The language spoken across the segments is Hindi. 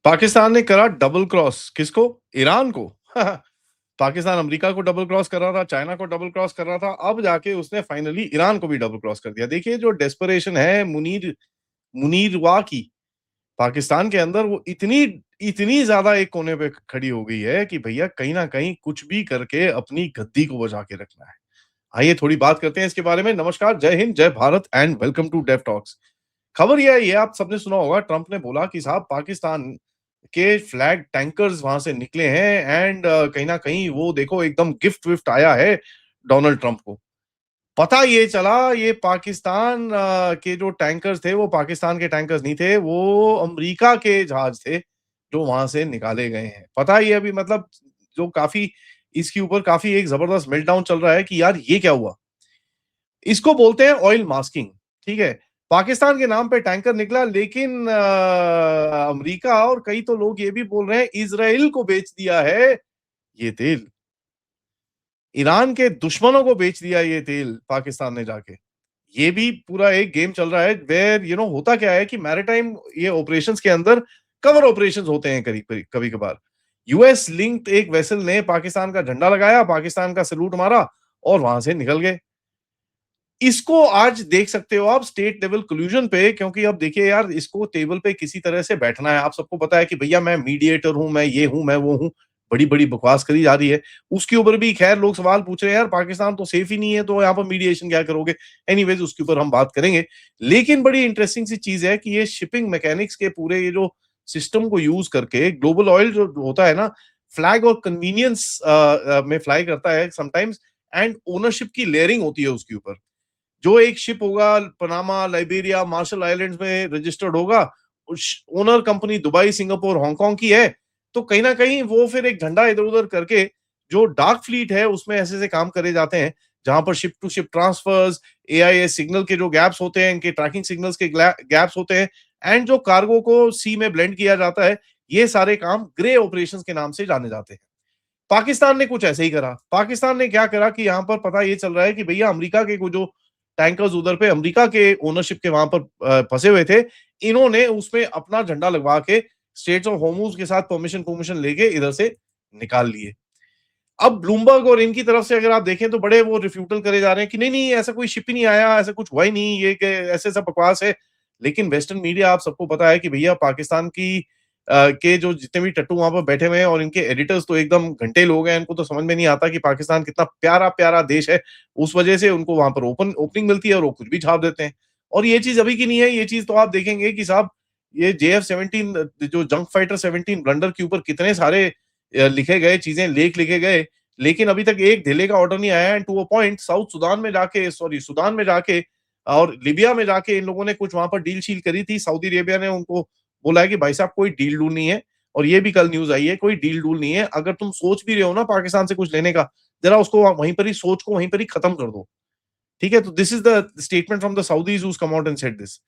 पाकिस्तान ने करा डबल क्रॉस किसको? ईरान को। पाकिस्तान अमेरिका को डबल क्रॉस कर रहा था, चाइना को डबल क्रॉस कर रहा था, अब जाके उसने फाइनली ईरान को भी डबल क्रॉस कर दिया। देखिए जो डेस्परेशन है मुनीर मुनीर वाह की पाकिस्तान के अंदर, वो इतनी इतनी ज्यादा एक कोने पे खड़ी हो गई है कि भैया कहीं ना कहीं कुछ भी करके अपनी गद्दी को बचा के रखना है। आइए थोड़ी बात करते हैं इसके बारे में। नमस्कार, जय हिंद, जय Bharat and welcome to Dev talks. खबर यह है, ये आप सबने सुना होगा, ट्रंप ने बोला कि साहब पाकिस्तान के फ्लैग टैंकर्स वहां से निकले हैं एंड कहीं ना कहीं वो देखो एकदम गिफ्ट विफ्ट आया है डोनाल्ड ट्रंप को। पता ये चला ये पाकिस्तान के जो टैंकर्स थे वो पाकिस्तान के टैंकर्स नहीं थे, वो अमेरिका के जहाज थे जो वहां से निकाले गए हैं। पता ये अभी मतलब जो काफी इसके ऊपर काफी एक जबरदस्त मेल्टडाउन चल रहा है कि यार ये क्या हुआ। इसको बोलते हैं ऑयल मास्किंग। ठीक है, पाकिस्तान के नाम पे टैंकर निकला, लेकिन अमेरिका और कई तो लोग ये भी बोल रहे हैं इजराइल को बेच दिया है ये तेल। ईरान के दुश्मनों को बेच दिया ये तेल पाकिस्तान ने जाके। ये भी पूरा एक गेम चल रहा है वेयर होता क्या है कि मैरिटाइम ये ऑपरेशंस के अंदर कवर ऑपरेशंस होते हैं करीब कभी कभार। यूएस लिंक्ड एक वेसल ने पाकिस्तान का झंडा लगाया, पाकिस्तान का सैल्यूट मारा और वहां से निकल गए। इसको आज देख सकते हो आप स्टेट लेवल कोल्यूजन पे, क्योंकि अब देखिए यार इसको टेबल पे किसी तरह से बैठना है। आप सबको पता है कि भैया मैं मीडिएटर हूं, मैं ये हूं, मैं वो हूं, बड़ी बड़ी बकवास करी जा रही है। उसके ऊपर भी खैर लोग सवाल पूछ रहे हैं, यार पाकिस्तान तो सेफ ही नहीं है तो यहाँ पर मीडिएशन क्या करोगे। एनीवेज उसके ऊपर हम बात करेंगे। लेकिन बड़ी इंटरेस्टिंग सी चीज है कि ये शिपिंग मैकेनिक्स के पूरे ये जो सिस्टम को यूज करके ग्लोबल ऑयल जो होता है ना, फ्लैग और कन्वीनियंस में फ्लाई करता है समटाइम्स, एंड ओनरशिप की लेयरिंग होती है उसके ऊपर। जो एक शिप होगा पनामा, लाइबेरिया, मार्शल आइलैंड्स में रजिस्टर्ड होगा, owner company Dubai, Singapore, Hong Kong की है, तो कहीं ना कहीं वो फिर एक झंडा इधर उधर करके जो डार्क फ्लीट है उसमें ऐसे ऐसे काम करे जाते हैं जहां पर ship to ship transfers, AIS signal के जो गैप्स होते हैं, इनके ट्रैकिंग सिग्नल्स के गैप्स होते हैं, एंड जो कार्गो को सी में ब्लेंड किया जाता है, ये सारे काम ग्रे ऑपरेशंस के नाम से जाने जाते हैं। पाकिस्तान ने कुछ ऐसे ही करा। पाकिस्तान ने क्या करा कि यहाँ पर पता ये चल रहा है कि भैया अमेरिका के कुछ जो टैंकर्स उधर पे अमेरिका के ओनरशिप के वहां पर फंसे हुए थे, इन्होंने उसमें अपना झंडा लगवा के स्टेट्स ऑफ होर्मुज के साथ परमिशन परमिशन लेके इधर से निकाल लिए। अब ब्लूमबर्ग और इनकी तरफ से अगर आप देखें तो बड़े वो रिफ्यूटल करे जा रहे हैं कि नहीं नहीं ऐसा कोई शिप ही नहीं आया, ऐसा कुछ हुआ ही नहीं, ये ऐसे सब बकवास है। लेकिन वेस्टर्न मीडिया आप सबको पता है कि भैया पाकिस्तान की के जो जितने भी टट्टू वहां पर बैठे हुए हैं और इनके एडिटर्स तो एकदम घंटे लोग हैं, इनको तो समझ में नहीं आता कि पाकिस्तान कितना प्यारा प्यारा देश है। उस वजह से उनको वहां पर ओपनिंग मिलती है और वो कुछ भी छाप देते हैं। और ये चीज अभी की नहीं है, ये चीज तो आप देखेंगे कि साहब ये JF-17 जो जंग फाइटर 17 ब्लंडर के ऊपर कितने सारे लिखे गए चीजें, लेख लिखे गए, लेकिन अभी तक एक ढीले का ऑर्डर नहीं आया। And to a point South Sudan में जाके, सॉरी सुदान में जाके और लिबिया में जाके इन लोगों ने कुछ वहां पर डील शील करी थी। सऊदी अरेबिया ने उनको बोला है कि भाई साहब कोई डील डूल नहीं है। और ये भी कल न्यूज आई है, कोई डील डूल नहीं है। अगर तुम सोच भी रहे हो ना पाकिस्तान से कुछ लेने का, जरा उसको वहीं पर ही सोच को वहीं पर ही खत्म कर दो। ठीक है, तो this is the statement from the Saudis who come out and said this.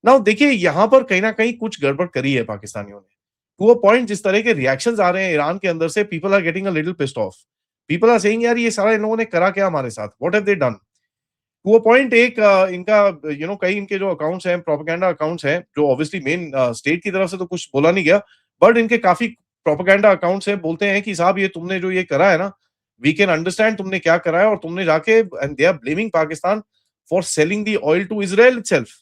Now देखिए यहां पर कहीं ना कहीं कुछ गड़बड़ करी है पाकिस्तानियों ने। टू अ पॉइंट जिस तरह के रिएक्शंस आ रहे हैं ईरान के अंदर से, people are getting a little pissed off. People are saying यार ये सारा इन लोगों ने करा क्या हमारे साथ, what have they done. To a point एक इनका कई इनके जो अकाउंट्स हैं, प्रोपेगेंडा अकाउंट्स हैं, जो ऑब्वियसली मेन स्टेट की तरफ से तो कुछ बोला नहीं गया, बट इनके काफी प्रोपेगेंडा अकाउंट्स हैं, बोलते हैं कि साहब ये तुमने जो ये करा है ना, वी कैन अंडरस्टैंड तुमने क्या करा है, और तुमने जाके and they are blaming Pakistan for selling the oil to Israel itself.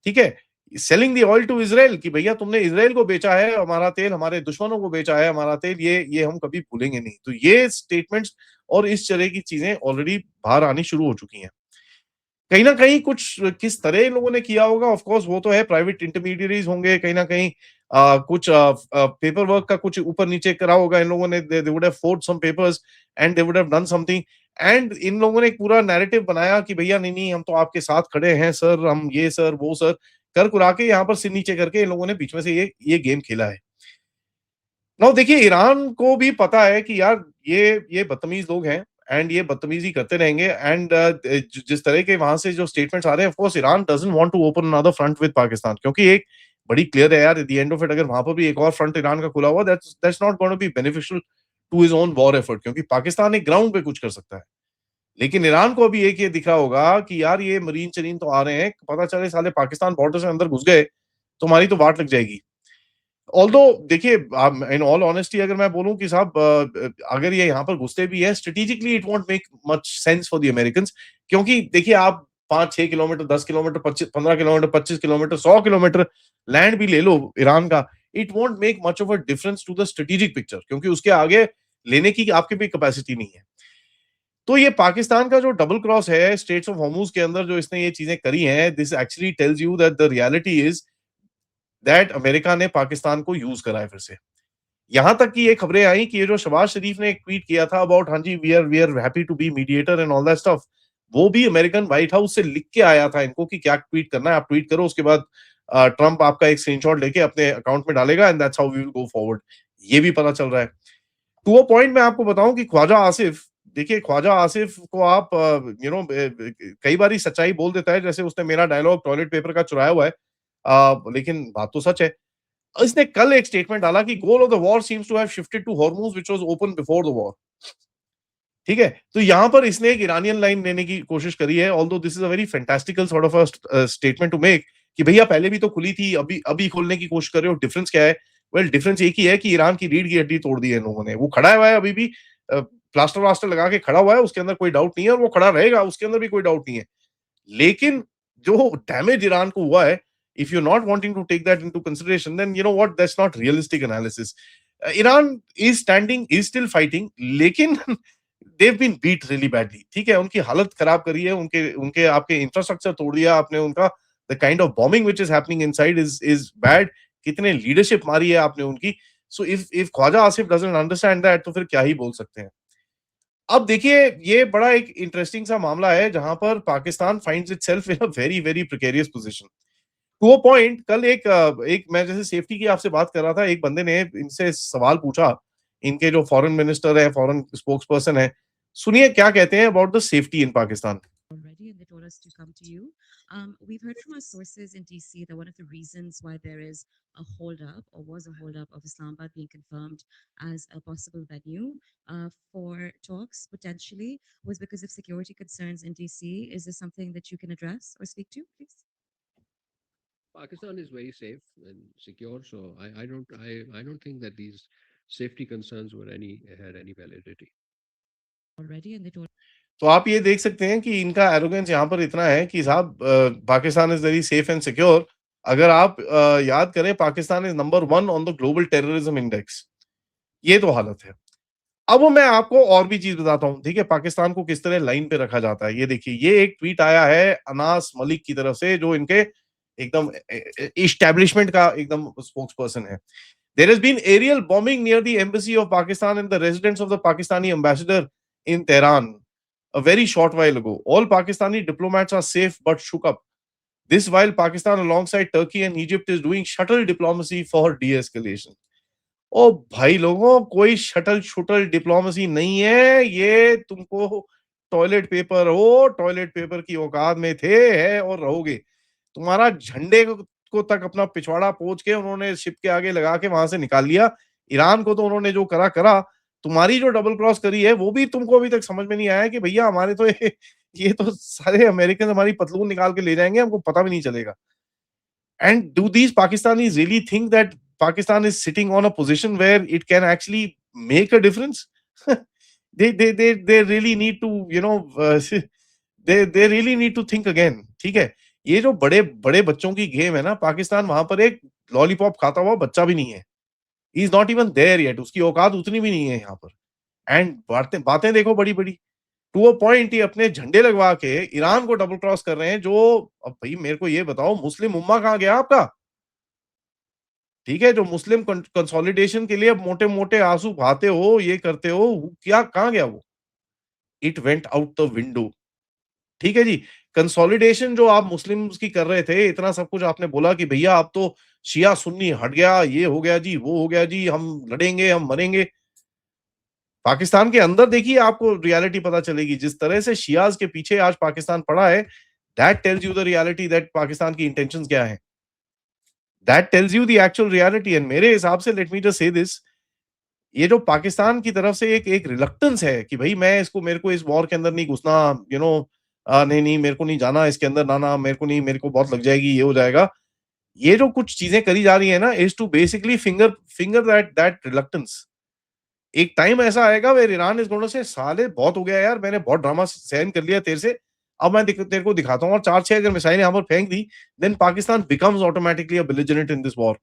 ठीक है, selling the oil to Israel कि भैया तुमने इजराइल को बेचा है हमारा तेल, हमारे दुश्मनों को बेचा है हमारा तेल, ये हम कभी भूलेंगे नहीं। तो ये स्टेटमेंट्स और इस तरह की चीजें ऑलरेडी बाहर आनी शुरू हो चुकी हैं। कहीं ना कहीं कुछ किस तरह इन लोगों ने किया होगा, ऑफ कोर्स वो तो है, प्राइवेट इंटरमीडियरीज होंगे कहीं ना कहीं, कुछ पेपर वर्क का कुछ ऊपर नीचे करा होगा इन लोगों ने, they would have forged some papers and they would have done something. And इन लोगों ने एक पूरा नैरेटिव बनाया कि भैया नहीं नहीं हम तो आपके साथ खड़े हैं सर, हम ये सर वो सर कर कुरा के यहाँ पर सिर नीचे करके इन लोगों ने बीच में से ये गेम खेला है। नाउ देखिए ईरान को भी पता है कि यार ये बदतमीज लोग हैं एंड ये बदतमीजी करते रहेंगे। एंड जिस तरह के वहां से जो स्टेटमेंट्स आ रहे हैं, of course Iran doesn't want to open another front with Pakistan, क्योंकि एक बड़ी क्लियर है यार, at the end of it अगर वहां पर भी एक और फ्रंट ईरान का खुला हुआ, that's not going to be beneficial to his own war effort, क्योंकि पाकिस्तान एक ग्राउंड पे कुछ कर सकता है। लेकिन ईरान को अभी एक ये दिखा होगा कि यार ये मरीन चरीन तो आ रहे हैं, पता चले साले पाकिस्तान बॉर्डर से अंदर घुस गए तो हमारी तो वाट लग जाएगी। ऑल्दो देखिए, इन ऑल ऑनेस्टी अगर मैं बोलूं कि साहब, अगर ये यहाँ पर घुसते भी हैं strategically, it won't make much sense for the American, क्योंकि देखिए आप 5-6 kilometre, 10 kilometre, 15 kilometre, 25 kilometre, 100 kilometre land भी ले लो ईरान का, it won't make much of a difference to the strategic picture, क्योंकि उसके आगे लेने की आपकी भी कैपेसिटी नहीं है। तो ये पाकिस्तान का जो डबल क्रॉस है स्ट्रेट्स ऑफ हॉर्मुज के अंदर, जो इसने ये चीजें करी हैं, this actually tells you that the reality is that America ने पाकिस्तान को यूज करा है फिर से। यहां तक कि ये खबरें आई कि ये जो शहबाज शरीफ ने एक ट्वीट किया था अबाउट, हाँ जी, we are happy to be mediator and all that stuff, वो भी अमेरिकन व्हाइट हाउस से लिख के आया था इनको कि क्या ट्वीट करना है, आप ट्वीट करो, उसके बाद ट्रंप आपका एक स्क्रीनशॉट लेके अपने अकाउंट में डालेगा and that's how we will go forward. ये भी पता चल रहा है। टू अ पॉइंट मैं आपको बताऊं कि ख्वाजा आसिफ, देखिए ख्वाजा आसिफ को आप कई बार सच्चाई बोल देता है, जैसे उसने मेरा डायलॉग टॉयलेट पेपर का चुराया हुआ है, लेकिन बात तो सच है। इसने कल एक स्टेटमेंट डाला कि goal of the war seems to have shifted to Hormuz which was open before the war. ठीक है, तो यहां पर इसने एक ईरानियन लाइन लेने की कोशिश करी है, although this is a very fantastical sort of a statement to make, कि भैया पहले भी तो खुली थी, अभी अभी खोलने की कोशिश कर रहे हो, डिफरेंस क्या है? वेल, डिफरेंस एक ही है कि ईरान की रीढ़ की हड्डी तोड़ दी है इन लोगों ने, वो खड़ा हुआ है अभी भी, प्लास्टर वास्टर लगा के खड़ा हुआ है, उसके अंदर कोई डाउट नहीं है, और वो खड़ा रहेगा, उसके अंदर भी कोई डाउट नहीं है। लेकिन जो डैमेज ईरान को हुआ है, if you're not wanting to take that into consideration, then you know what, that's not realistic analysis. Iran is standing, is still fighting, लेकिन they've been beat really badly. ठीक है, उनकी हालत खराब करी है, उनके उनके आपके इंफ्रास्ट्रक्चर तोड़ दिया आपने उनका, the kind of bombing which is happening inside is bad. कितने लीडरशिप मारी है आपने उनकी। So if Khwaja Asif doesn't understand that, तो फिर क्या ही बोल सकते हैं। अब देखिए, ये बड़ा एक इंटरेस्टिंग सा मामला है जहां पर Pakistan finds itself in a very very precarious position. To a point, कल एक मैं जैसे सेफ्टी की आपसे बात कर रहा था, एक बंदे ने इनसे सवाल पूछा, इनके जो फॉरेन मिनिस्टर है, फॉरेन स्पोक्स पर्सन है, सुनिए क्या कहते हैं about the safety in Pakistan. Already, and they told us to come to you. We've heard from our sources in DC that one of the reasons why there is a holdup or was a holdup of Islamabad being confirmed as a possible venue for talks potentially was because of security concerns in DC. Is this something that you can address or speak to, please? Pakistan is very safe and secure, so I don't think that these safety concerns were any had any validity. Already, and they told तो आप ये देख सकते हैं कि इनका एरोगेंस यहाँ पर इतना है कि साहब, Pakistan is very safe and secure. अगर आप याद करें, Pakistan is number 1 on the global terrorism index. ये तो हालत है। अब वो मैं आपको और भी चीज बताता हूँ, ठीक है, पाकिस्तान को किस तरह लाइन पे रखा जाता है। ये देखिए, ये एक ट्वीट आया है अनास मलिक की तरफ से, जो इनके एकदम इस्टेब्लिशमेंट का एकदम स्पोक्स पर्सन है। There has been aerial bombing near the embassy of Pakistan and the residents of the Pakistani ambassador in Tehran a very short while ago. All Pakistani diplomats are safe but shook up. This while Pakistan alongside Turkey and Egypt is doing shuttle diplomacy for de-escalation. ओ भाई लोगों, कोई शटल शुटल डिप्लोमेसी नहीं है ये। तुमको टॉयलेट पेपर हो, टॉयलेट पेपर की औकात में थे, है और रहोगे। तुम्हारा झंडे को तक अपना पिछवाड़ा पोंछ के उन्होंने शिप के आगे लगा के वहां से निकाल लिया। ईरान को तो उन्होंने जो करा करा। तुम्हारी जो डबल क्रॉस करी है वो भी तुमको अभी तक समझ में नहीं आया कि भैया हमारे तो ये तो सारे अमेरिकन हमारी पतलून निकाल के ले जाएंगे, हमको पता भी नहीं चलेगा। And do these Pakistanis really think that Pakistan is sitting on a position where it can actually make a difference? They really need to, they really need to think again. ठीक है, ये जो बड़े बड़े बच्चों की गेम है ना, पाकिस्तान वहां पर एक लॉलीपॉप खाता हुआ बच्चा भी नहीं है। He is not even there yet, उसकी औकात उतनी भी नहीं है यहाँ पर। एंड बातें बातें देखो बड़ी बड़ी। टू अ पॉइंट, ये अपने झंडे लगवा के ईरान को डबल क्रॉस कर रहे हैं। जो, अब भाई मेरे को ये बताओ, मुस्लिम उम्मा कहाँ गया आपका? ठीक है, जो मुस्लिम कंसोलिडेशन के लिए मोटे मोटे आंसू बहाते हो, ये करते हो, क्या कहाँ गया वो? It went out the window. ठीक है जी, कंसोलिडेशन जो आप मुस्लिम्स की कर रहे थे, इतना सब कुछ आपने बोला कि भैया अब तो शिया सुन्नी हट गया, ये हो गया जी, वो हो गया जी, हम लड़ेंगे, हम मरेंगे। पाकिस्तान के अंदर देखिए, आपको रियलिटी पता चलेगी। जिस तरह से शियाज के पीछे आज पाकिस्तान पड़ा है, that tells you the reality that Pakistan की इंटेंशंस क्या है। That tells you the actual reality. And मेरे हिसाब से, let me just say this, ये जो पाकिस्तान की तरफ से एक रिलक्टेंस है कि भाई मैं इसको, मेरे को इस वॉर के अंदर नहीं घुसना, नहीं नहीं, मेरे को नहीं जाना इसके अंदर, ना ना, मेरे को नहीं, मेरे को बहुत लग जाएगी, ये हो जाएगा। ये जो कुछ चीजें करी जा रही है ना is to basically finger that reluctance. एक टाइम ऐसा आएगा where Iran is going to say साले बहुत हो गया यार, मैंने बहुत ड्रामा सहन कर लिया तेरे से, अब मैं तेरे को दिखाता हूँ। और 4-6 अगर मिसाइलें यहाँ पर फेंक दी, then Pakistan becomes automatically a belligerent in this war.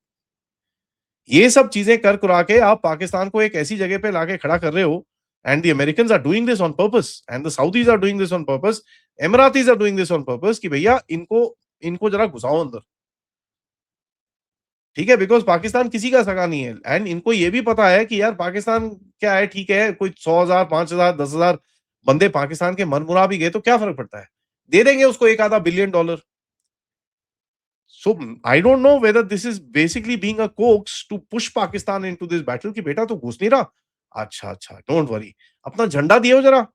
ये सब चीजें कर कुरा के आप पाकिस्तान को एक ऐसी जगह पे लाके खड़ा कर रहे हो, and the Americans are doing this on purpose and the Saudis are doing this on purpose, Emiratis are doing this on purpose कि भैया इनको इनको जरा घुसाओ अंदर, ठीक है? बिकॉज़ पाकिस्तान किसी का सगा नहीं है एंड इनको ये भी पता है कि यार पाकिस्तान क्या है, ठीक है, कोई 100,000, 5,000, 10,000 बंदे पाकिस्तान के मर-मुरा भी गए तो क्या फ़र्क पड़ता है? दे देंगे उसको 1 आधा billion dollar. So I don't know whether this is basically being a coax to push Pakistan into this battle कि बेटा तू घुस नहीं रहा। अच्छा अच्छा, डोंट वरी, अपना झंडा दियो जरा,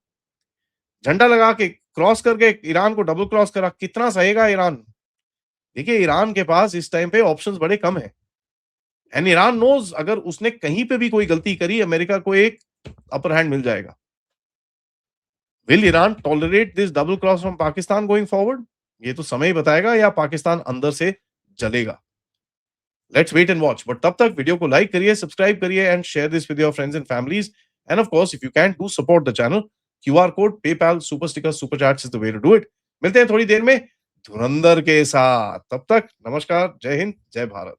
झंडा लगा के क्रॉस करके ईरान को डबल क्रॉस करा, कितना सहेगा ईरान? देखिए ईरान के पास इस टाइम पे ऑप्शंस बड़े कम है एंड ईरान नोज अगर उसने कहीं पे भी कोई गलती करी अमेरिका को एक अपर हैंड मिल जाएगा। Will Iran tolerate this double cross from Pakistan going forward? ये तो समय ही बताएगा, या पाकिस्तान अंदर से जलेगा। Let's wait and watch. But तब तक वीडियो को लाइक करिए, सब्सक्राइब करिए and share this with your friends and families. And of course if you can do support the channel, QR code, PayPal, super sticker, super chats is the way to do it. मिलते हैं थोड़ी देर में धुरंधर के साथ, तब तक नमस्कार, जय हिंद, जय भारत।